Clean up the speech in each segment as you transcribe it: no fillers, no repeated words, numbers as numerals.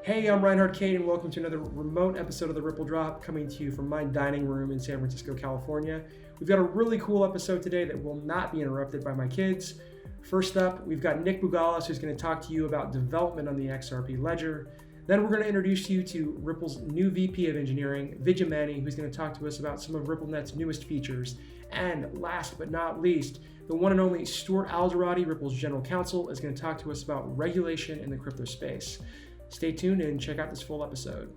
Hey, I'm Reinhard Kate, and welcome to another remote episode of the Ripple Drop, coming to you from my dining room in San Francisco, California. We've got a really cool episode today that will not be interrupted by my kids. First up, we've got Nik Bougalis, who's going to talk to you about development on the XRP ledger. Then we're going to introduce you to Ripple's new VP of Engineering, Vidya, who's going to talk to us about some of RippleNet's newest features. And last but not least, the one and only Stuart Alderoty, Ripple's General Counsel, is going to talk to us about regulation in the crypto space. Stay tuned and check out this full episode.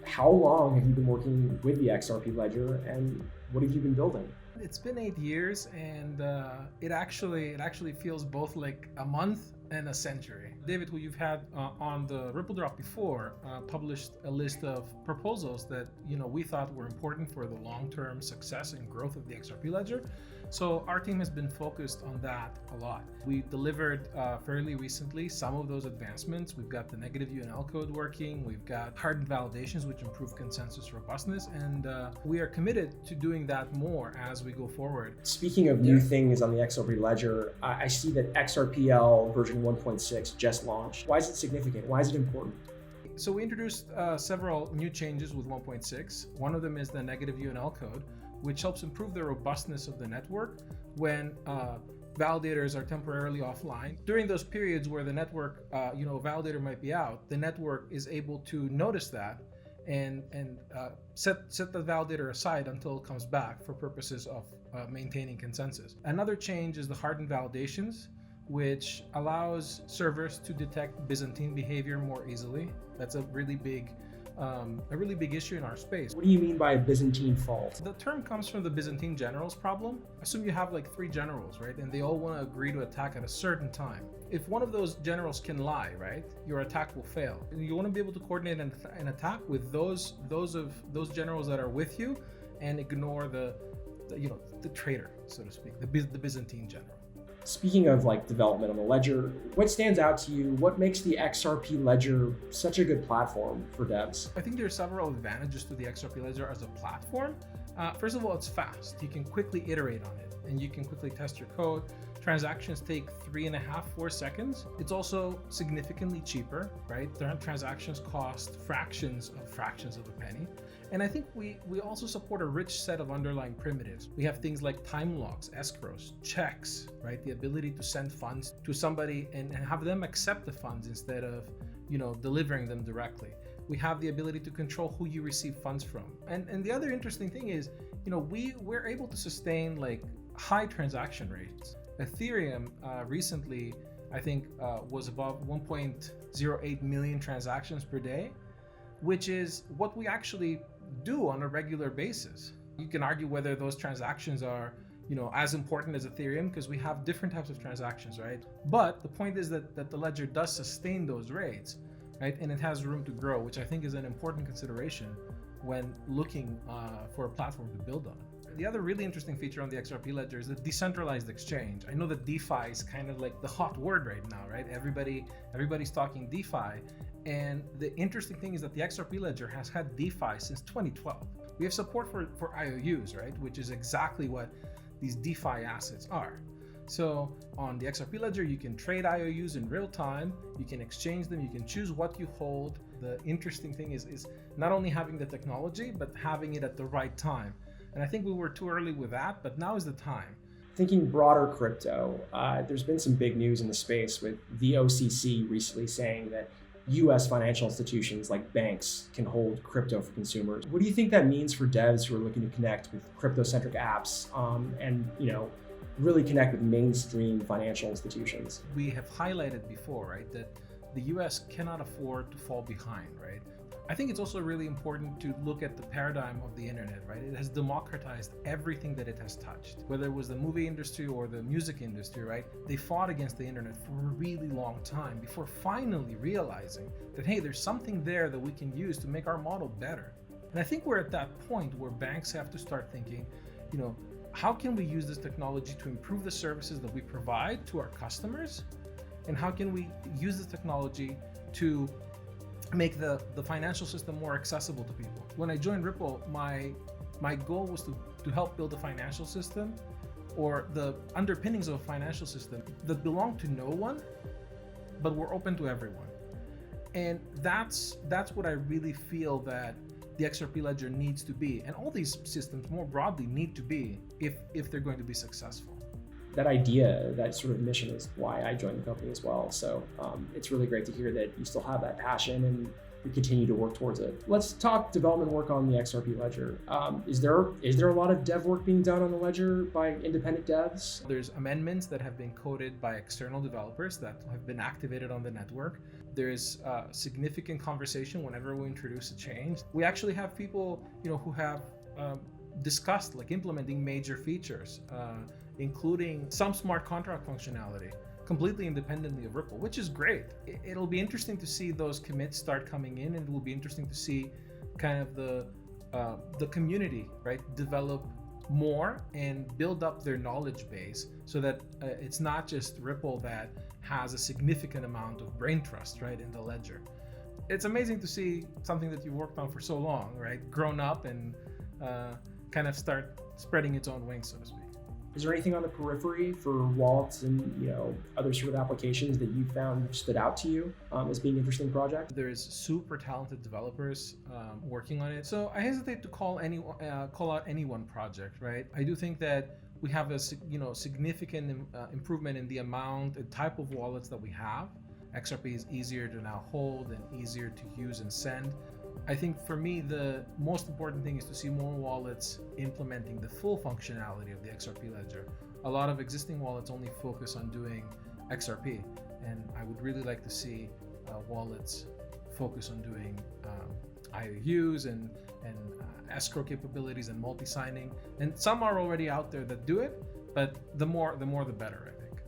How long have you been working with the XRP ledger, and what have you been building? It's been 8 years, and it actually feels both like a month and a century. David, who you've had on the Ripple Drop before, published a list of proposals that we thought were important for the long-term success and growth of the XRP ledger. So our team has been focused on that a lot. We delivered fairly recently some of those advancements. We've got the negative UNL code working. We've got hardened validations, which improve consensus robustness. And we are committed to doing that more as we go forward. Speaking of new things on the XRP ledger, I see that XRPL version 1.6 just launched. Why is it significant? Why is it important? So we introduced several new changes with 1.6. One of them is the negative UNL code, which helps improve the robustness of the network when validators are temporarily offline. During those periods where the network, validator might be out, the network is able to notice that and set the validator aside until it comes back for purposes of maintaining consensus. Another change is the hardened validations, which allows servers to detect Byzantine behavior more easily. That's a really big issue in our space. What do you mean by a Byzantine fault? The term comes from the Byzantine generals problem. Assume you have like 3 generals, right? And they all want to agree to attack at a certain time. If one of those generals can lie, right, your attack will fail. And you want to be able to coordinate an attack with those generals that are with you, and ignore the traitor, so to speak, the Byzantine general. Speaking of development on the ledger, what stands out to you? What makes the XRP ledger such a good platform for devs? I think there are several advantages to the XRP ledger as a platform. First of all, it's fast. You can quickly iterate on it, and you can quickly test your code. Transactions take 3.5-4 seconds. It's also significantly cheaper, right? Transactions cost fractions of a penny. And I think we also support a rich set of underlying primitives. We have things like time logs, escrows, checks, right? The ability to send funds to somebody and have them accept the funds instead of, delivering them directly. We have the ability to control who you receive funds from. And the other interesting thing is, we're able to sustain high transaction rates. Ethereum recently, I think, was above 1.08 million transactions per day, which is what we actually do on a regular basis. You can argue whether those transactions are, as important as Ethereum, because we have different types of transactions, right? But the point is that the ledger does sustain those rates, right? And it has room to grow, which I think is an important consideration when looking for a platform to build on. The other really interesting feature on the XRP ledger is the decentralized exchange. I know that DeFi is kind of like the hot word right now, right? Everybody's talking DeFi. And the interesting thing is that the XRP ledger has had DeFi since 2012. We have support for IOUs, right? Which is exactly what these DeFi assets are. So on the XRP ledger, you can trade IOUs in real time. You can exchange them. You can choose what you hold. The interesting thing is not only having the technology, but having it at the right time. And I think we were too early with that, but now is the time. Thinking broader crypto, there's been some big news in the space with the OCC recently saying that US financial institutions like banks can hold crypto for consumers. What do you think that means for devs who are looking to connect with crypto-centric apps and really connect with mainstream financial institutions? We have highlighted before, right, that the US cannot afford to fall behind, right? I think it's also really important to look at the paradigm of the internet, right? It has democratized everything that it has touched, whether it was the movie industry or the music industry, right? They fought against the internet for a really long time before finally realizing that, hey, there's something there that we can use to make our model better. And I think we're at that point where banks have to start thinking, how can we use this technology to improve the services that we provide to our customers? And how can we use this technology to make the financial system more accessible to people? When I joined Ripple, my goal was to help build a financial system or the underpinnings of a financial system that belong to no one, but were open to everyone. And that's what I really feel that the XRP ledger needs to be, and all these systems more broadly need to be if they're going to be successful. That idea, that sort of mission is why I joined the company as well. So it's really great to hear that you still have that passion and you continue to work towards it. Let's talk development work on the XRP ledger. Is there a lot of dev work being done on the ledger by independent devs? There's amendments that have been coded by external developers that have been activated on the network. There's significant conversation whenever we introduce a change. We actually have people, who have discussed like implementing major features, including some smart contract functionality, completely independently of Ripple, which is great. It'll be interesting to see those commits start coming in, and it will be interesting to see kind of the community, right, develop more and build up their knowledge base so that it's not just Ripple that has a significant amount of brain trust, right, in the ledger. It's amazing to see something that you've worked on for so long, right, grown up and kind of start spreading its own wings, so to speak. Is there anything on the periphery for wallets and other sort of applications that you found stood out to you as being interesting projects? There's super talented developers working on it. So I hesitate to call out any one project, right? I do think that we have a significant improvement in the amount and type of wallets that we have. XRP is easier to now hold and easier to use and send. I think for me, the most important thing is to see more wallets implementing the full functionality of the XRP ledger. A lot of existing wallets only focus on doing XRP, and I would really like to see wallets focus on doing IOUs and escrow capabilities and multi-signing. And some are already out there that do it, but the more the better, I think.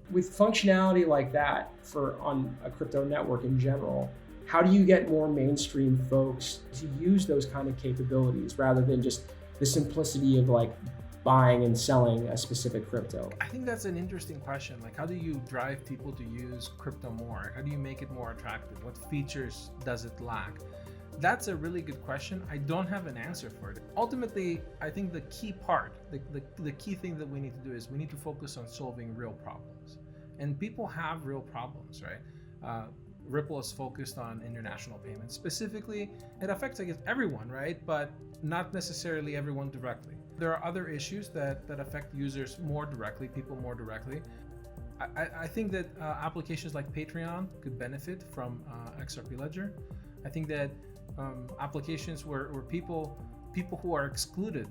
With functionality like that on a crypto network in general, how do you get more mainstream folks to use those kind of capabilities rather than just the simplicity of like buying and selling a specific crypto? I think that's an interesting question. Like, how do you drive people to use crypto more? How do you make it more attractive? What features does it lack? That's a really good question. I don't have an answer for it. Ultimately, I think the key part, the key thing that we need to do is we need to focus on solving real problems. And people have real problems, right? Ripple is focused on international payments. Specifically, it affects, I guess, everyone, right? But not necessarily everyone directly. There are other issues that affect users more directly, people more directly. I think that applications like Patreon could benefit from XRP Ledger. I think that applications where people who are excluded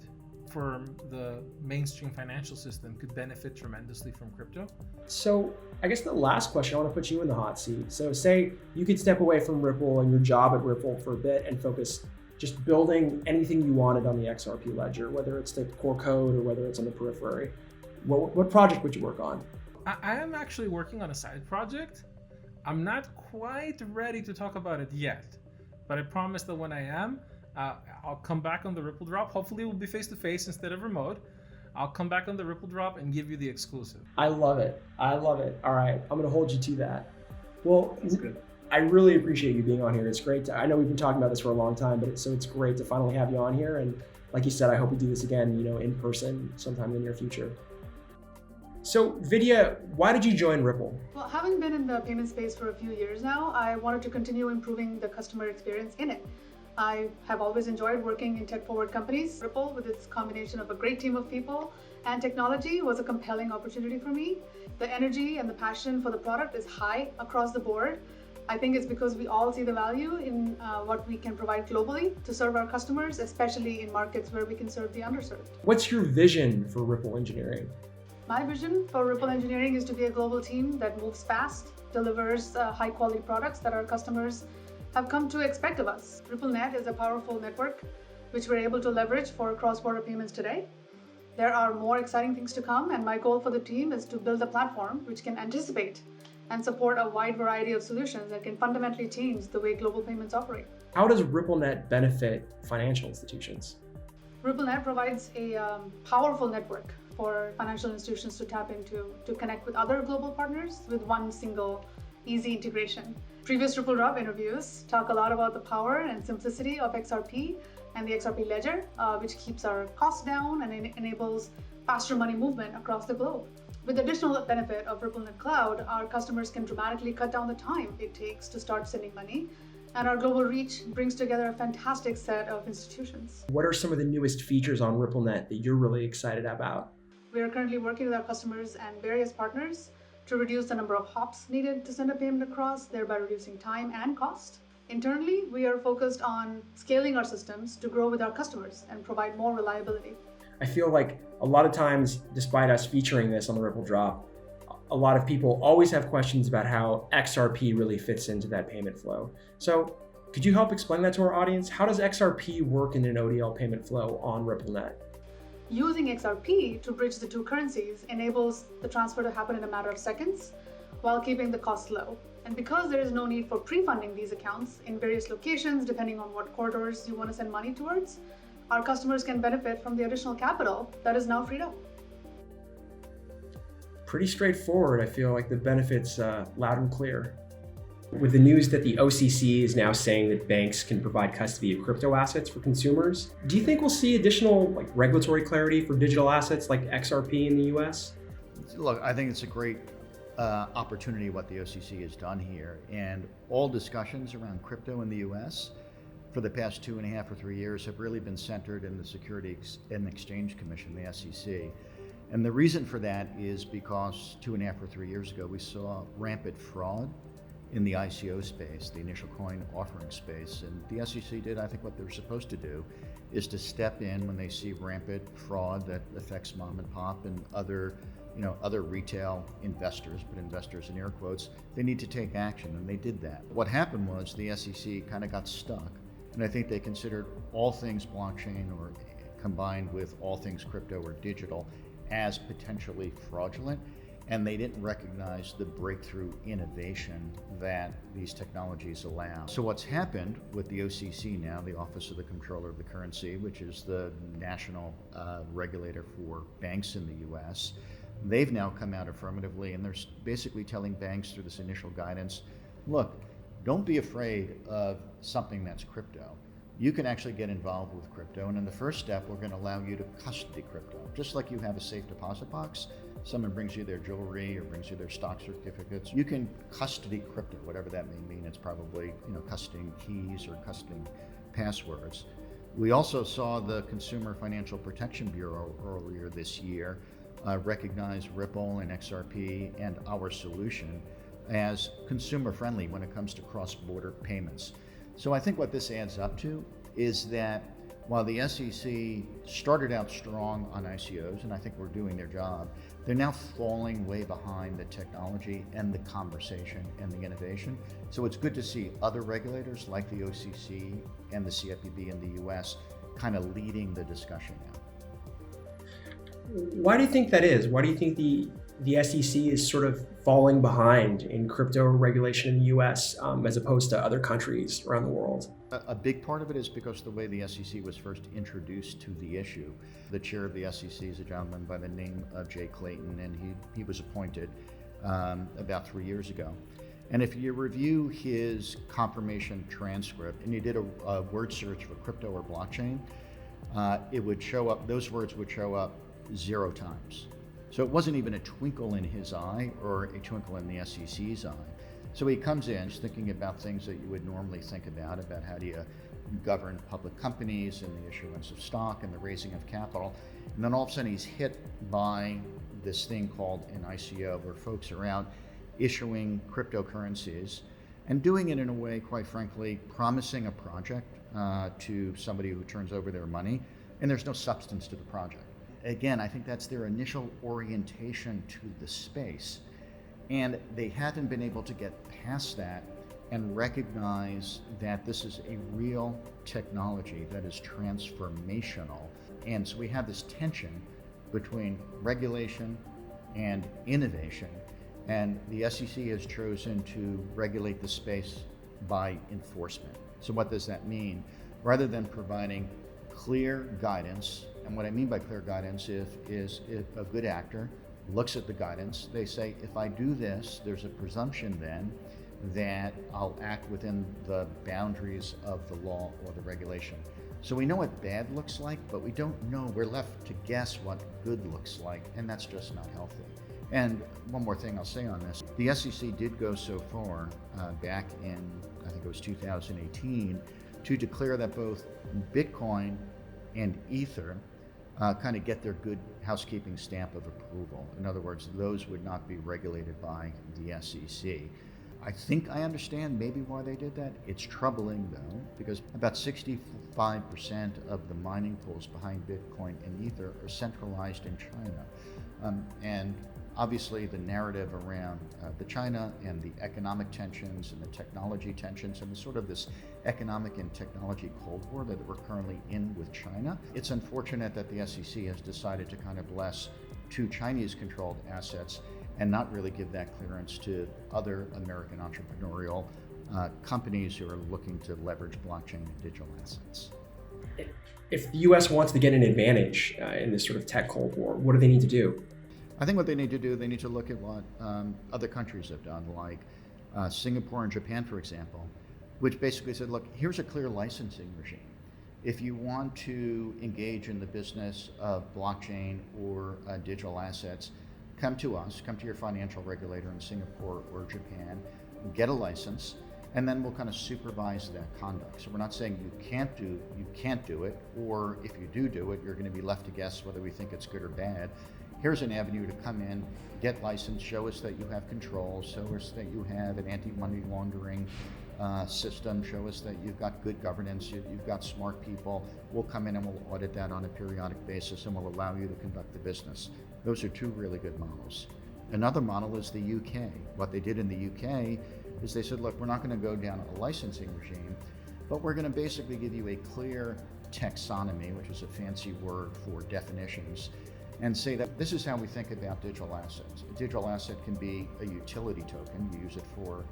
from the mainstream financial system could benefit tremendously from crypto. So I guess the last question, I want to put you in the hot seat. So say you could step away from Ripple and your job at Ripple for a bit and focus just building anything you wanted on the XRP ledger, whether it's the core code or whether it's on the periphery. What project would you work on? I am actually working on a side project. I'm not quite ready to talk about it yet, but I promise that when I am, I'll come back on the Ripple Drop. Hopefully we'll be face-to-face instead of remote. I'll come back on the Ripple Drop and give you the exclusive. I love it. All right, I'm gonna hold you to that. Well, that's good. I really appreciate you being on here. It's great. I know we've been talking about this for a long time, but it's great to finally have you on here. And like you said, I hope we do this again, in person sometime in the near future. So Vidya, why did you join Ripple? Well, having been in the payment space for a few years now, I wanted to continue improving the customer experience in it. I have always enjoyed working in tech-forward companies. Ripple, with its combination of a great team of people and technology, was a compelling opportunity for me. The energy and the passion for the product is high across the board. I think it's because we all see the value in what we can provide globally to serve our customers, especially in markets where we can serve the underserved. What's your vision for Ripple Engineering? My vision for Ripple Engineering is to be a global team that moves fast, delivers high-quality products that our customers have come to expect of us. RippleNet is a powerful network which we're able to leverage for cross-border payments today. There are more exciting things to come, and my goal for the team is to build a platform which can anticipate and support a wide variety of solutions that can fundamentally change the way global payments operate. How does RippleNet benefit financial institutions? RippleNet provides a powerful network for financial institutions to tap into to connect with other global partners with one single easy integration. Previous Ripple Drop interviews talk a lot about the power and simplicity of XRP and the XRP ledger, which keeps our costs down and enables faster money movement across the globe. With the additional benefit of RippleNet Cloud, our customers can dramatically cut down the time it takes to start sending money, and our global reach brings together a fantastic set of institutions. What are some of the newest features on RippleNet that you're really excited about? We are currently working with our customers and various partners to reduce the number of hops needed to send a payment across, thereby reducing time and cost. Internally, we are focused on scaling our systems to grow with our customers and provide more reliability. I feel like a lot of times, despite us featuring this on the Ripple Drop, a lot of people always have questions about how XRP really fits into that payment flow. So could you help explain that to our audience? How does XRP work in an ODL payment flow on RippleNet? Using XRP to bridge the two currencies enables the transfer to happen in a matter of seconds while keeping the cost low. And because there is no need for pre-funding these accounts in various locations, depending on what corridors you want to send money towards, our customers can benefit from the additional capital that is now freed up. Pretty straightforward. I feel like the benefits loud and clear. With the news that the OCC is now saying that banks can provide custody of crypto assets for consumers, do you think we'll see additional regulatory clarity for digital assets like XRP in the US? Look, I think it's a great opportunity what the OCC has done here, and all discussions around crypto in the US for the past 2.5 or 3 years have really been centered in the Securities and Exchange Commission, the SEC. And the reason for that is because 2.5 or 3 years ago, we saw rampant fraud in the ICO space, the initial coin offering space. And the SEC did, I think, what they're supposed to do, is to step in when they see rampant fraud that affects mom and pop and other retail investors, but investors in air quotes. They need to take action, and they did that. What happened was the SEC kind of got stuck, and I think they considered all things blockchain or combined with all things crypto or digital as potentially fraudulent, and they didn't recognize the breakthrough innovation that these technologies allow. So what's happened with the OCC now, the Office of the Comptroller of the Currency, which is the national regulator for banks in the US, they've now come out affirmatively, and they're basically telling banks through this initial guidance, look, don't be afraid of something that's crypto. You can actually get involved with crypto, and in the first step, we're going to allow you to custody crypto. Just like you have a safe deposit box, someone brings you their jewelry or brings you their stock certificates, you can custody crypto, whatever that may mean. It's probably custodying keys or custodying passwords. We also saw the Consumer Financial Protection Bureau earlier this year recognize Ripple and XRP and our solution as consumer friendly when it comes to cross-border payments. So I think what this adds up to is that while the SEC started out strong on ICOs, and I think we're doing their job, they're now falling way behind the technology and the conversation and the innovation. So it's good to see other regulators like the OCC and the CFPB in the US kind of leading the discussion now. Why do you think that is? Why do you think the SEC is sort of falling behind in crypto regulation in the US as opposed to other countries around the world? A big part of it is because the way the SEC was first introduced to the issue. The chair of the SEC is a gentleman by the name of Jay Clayton, and he was appointed about 3 years ago. And if you review his confirmation transcript and you did a word search for crypto or blockchain, it would show up, those words would show up 0 times. So it wasn't even a twinkle in his eye or a twinkle in the SEC's eye. So he comes in just thinking about things that you would normally think about how do you govern public companies and the issuance of stock and the raising of capital. And then all of a sudden he's hit by this thing called an ICO, where folks are out issuing cryptocurrencies and doing it in a way, quite frankly, promising a project to somebody who turns over their money, and there's no substance to the project. Again, I think that's their initial orientation to the space, and they haven't been able to get past that and recognize that this is a real technology that is transformational. And so we have this tension between regulation and innovation, and the SEC has chosen to regulate the space by enforcement. So what does that mean? Rather than providing clear guidance, and what I mean by clear guidance is if a good actor looks at the guidance, they say, if I do this, there's a presumption then that I'll act within the boundaries of the law or the regulation. So we know what bad looks like, but we don't know, we're left to guess what good looks like, and that's just not healthy. And one more thing I'll say on this, the SEC did go so far back in, I think it was 2018, to declare that both Bitcoin and Ether kind of get their good housekeeping stamp of approval. In other words, those would not be regulated by the SEC. I think I understand maybe why they did that. It's troubling though, because about 65% of the mining pools behind Bitcoin and Ether are centralized in China. And obviously the narrative around the China and the economic tensions and the technology tensions and the sort of this economic and technology Cold War that we're currently in with China. It's unfortunate that the SEC has decided to kind of bless two Chinese controlled assets and not really give that clearance to other American entrepreneurial companies who are looking to leverage blockchain and digital assets. If the US wants to get an advantage in this sort of tech Cold War, what do they need to do? I think what they need to do, they need to look at what other countries have done, like Singapore and Japan, for example, which basically said, look, here's a clear licensing regime. If you want to engage in the business of blockchain or digital assets, come to us, come to your financial regulator in Singapore or Japan, get a license, and then we'll kind of supervise that conduct. So we're not saying you can't do it, or if you do it, you're going to be left to guess whether we think it's good or bad. Here's an avenue to come in, get licensed, show us that you have control, show us that you have an anti-money laundering system, show us that you've got good governance, you've got smart people. We'll come in and we'll audit that on a periodic basis and we'll allow you to conduct the business. Those are two really good models. Another model is the UK. What they did in the UK is they said, look, we're not going to go down a licensing regime, but we're going to basically give you a clear taxonomy, which is a fancy word for definitions, and say that this is how we think about digital assets. A digital asset can be a utility token, you use it for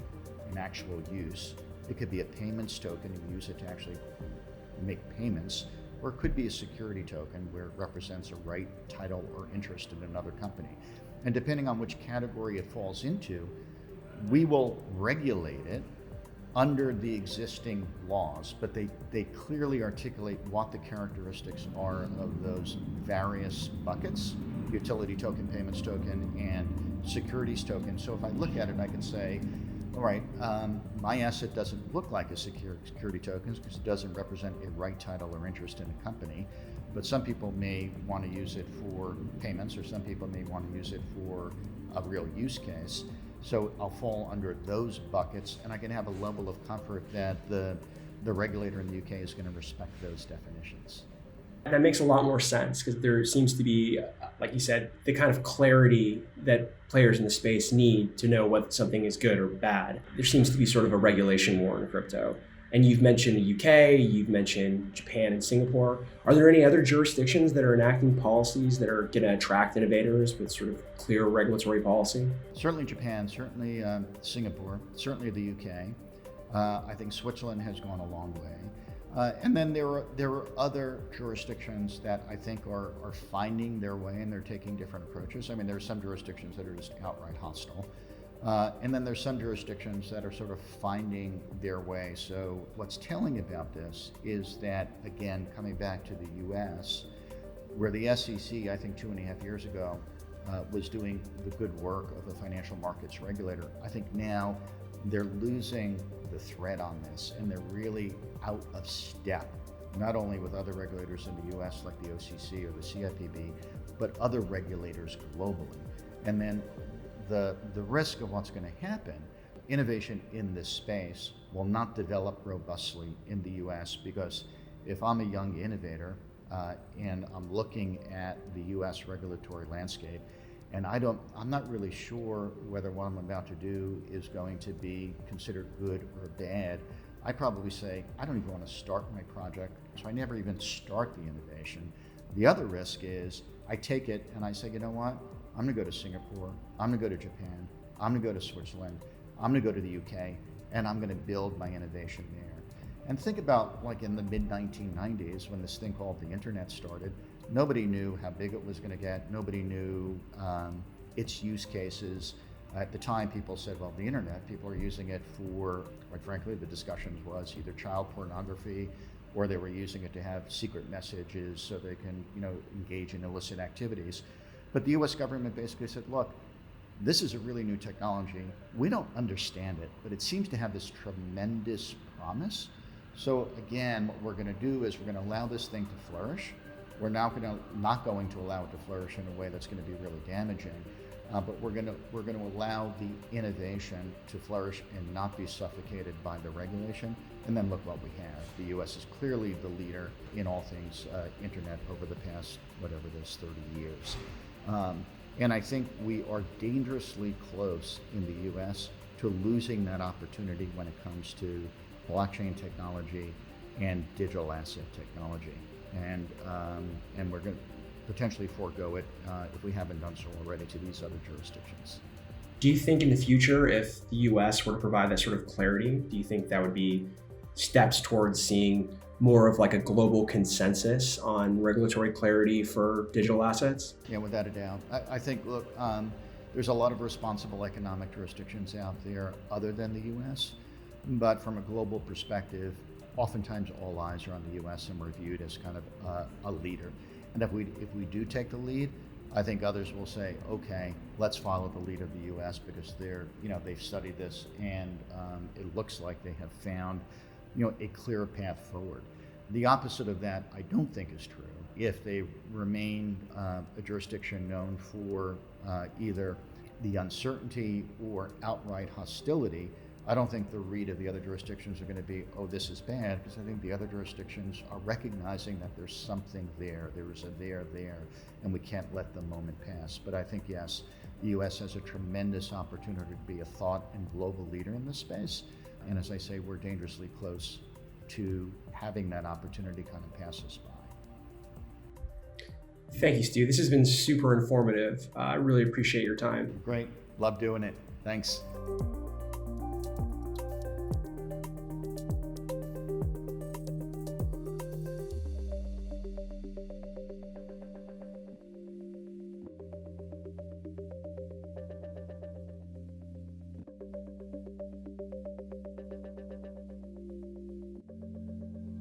an actual use. It could be a payments token, you use it to actually make payments, or it could be a security token where it represents a right, title, or interest in another company. And depending on which category it falls into, we will regulate it under the existing laws, but they clearly articulate what the characteristics are of those various buckets, utility token, payments token, and securities token. So if I look at it, I can say, all right, my asset doesn't look like a security token because it doesn't represent a right, title, or interest in a company, but some people may want to use it for payments, or some people may want to use it for a real use case. So I'll fall under those buckets, and I can have a level of comfort that the regulator in the UK is going to respect those definitions. That makes a lot more sense because there seems to be, like you said, the kind of clarity that players in the space need to know whether something is good or bad. There seems to be sort of a regulation war in crypto. And you've mentioned the UK, you've mentioned Japan and Singapore. Are there any other jurisdictions that are enacting policies that are going to attract innovators with sort of clear regulatory policy? Certainly Japan, certainly Singapore, certainly the UK. I think Switzerland has gone a long way. And then there are other jurisdictions that I think are finding their way, and they're taking different approaches. I mean, there are some jurisdictions that are just outright hostile. And then there's some jurisdictions that are sort of finding their way. So what's telling about this is that, again, coming back to the US, where the SEC, I think 2.5 years ago, was doing the good work of a financial markets regulator, I think now they're losing the thread on this, and they're really out of step, not only with other regulators in the US like the OCC or the CFPB, but other regulators globally. And then the risk of what's going to happen, innovation in this space will not develop robustly in the US, because if I'm a young innovator and I'm looking at the US regulatory landscape, and I'm not really sure whether what I'm about to do is going to be considered good or bad, I probably say, I don't even want to start my project, so I never even start the innovation. The other risk is I take it and I say, you know what? I'm going to go to Singapore, I'm going to go to Japan, I'm going to go to Switzerland, I'm going to go to the UK, and I'm going to build my innovation there. And think about like in the mid-1990s when this thing called the internet started. Nobody knew how big it was going to get. Nobody knew its use cases. At the time, people said, well, the internet, people are using it for, quite frankly, the discussion was either child pornography or they were using it to have secret messages so they can, engage in illicit activities. But the US government basically said, look, this is a really new technology. We don't understand it, but it seems to have this tremendous promise. So again, what we're going to do is we're going to allow this thing to flourish. We're not going to allow it to flourish in a way that's going to be really damaging. But we're going to allow the innovation to flourish and not be suffocated by the regulation. And then look what we have. The U.S. is clearly the leader in all things internet over the past, whatever it is, 30 years. And I think we are dangerously close in the U.S. to losing that opportunity when it comes to blockchain technology and digital asset technology. And we're going to potentially forego it if we haven't done so already to these other jurisdictions. Do you think in the future, if the US were to provide that sort of clarity, do you think that would be steps towards seeing more of like a global consensus on regulatory clarity for digital assets? Yeah, without a doubt. I think, look, there's a lot of responsible economic jurisdictions out there other than the US, but from a global perspective, oftentimes all eyes are on the US and we're viewed as kind of a leader. And if we do take the lead, I think others will say, okay, let's follow the lead of the US because they've studied this and it looks like they have found a clear path forward. The opposite of that, I don't think is true. If they remain a jurisdiction known for either the uncertainty or outright hostility, I don't think the read of the other jurisdictions are going to be, oh, this is bad, because I think the other jurisdictions are recognizing that there's something there, there is a there, and we can't let the moment pass. But I think, yes, the US has a tremendous opportunity to be a thought and global leader in this space. And as I say, we're dangerously close to having that opportunity kind of pass us by. Thank you, Stu. This has been super informative. I really appreciate your time. Great. Love doing it. Thanks.